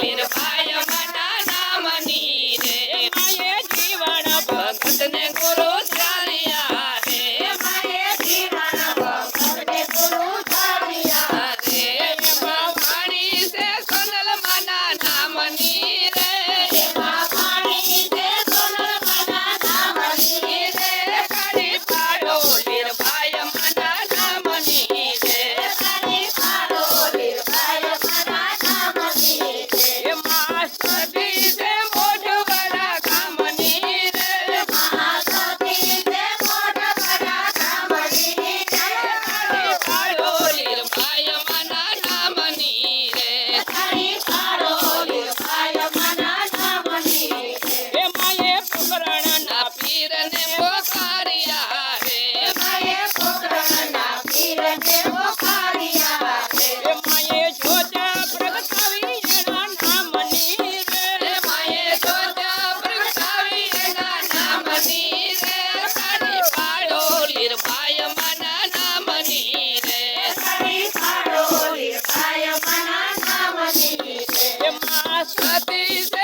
લીરબાઈ મના નામની રે માએ જીવન ભગતને ગુરુ ચાલ્યા રે માએ જીવન ભગતને ગુરુ ચાલ્યા રે એમાં વાણી છે સોનલ મના નામની રે એમાં વાણી છે સોનલ મના નામની રે કરી પાડો લીરબાઈ મના નામની રે કરી પાડો લીરબાઈ મના નામની રે એમાં સતી છે મોઢવાડા ગામની રે એમાં સતી છે મોઢવાડા ગામની રે કરી પાડો લીરબાઈ મના નામની રે કરી પાડો લીરબાઈ મના નામની રે માએ પોકરણના પીરને પોકાર્યા રે માએ પોકરણના પીરને પોકાર્યા રે માએ જોતા પ્રગટાવી એના નામની રે માએ જોતા પ્રગટાવી એના નામની રે કરી પાડો લીરબાઈ મના નામની રે કરી પાડો લીરબાઈ મના નામની રે એમાં સતી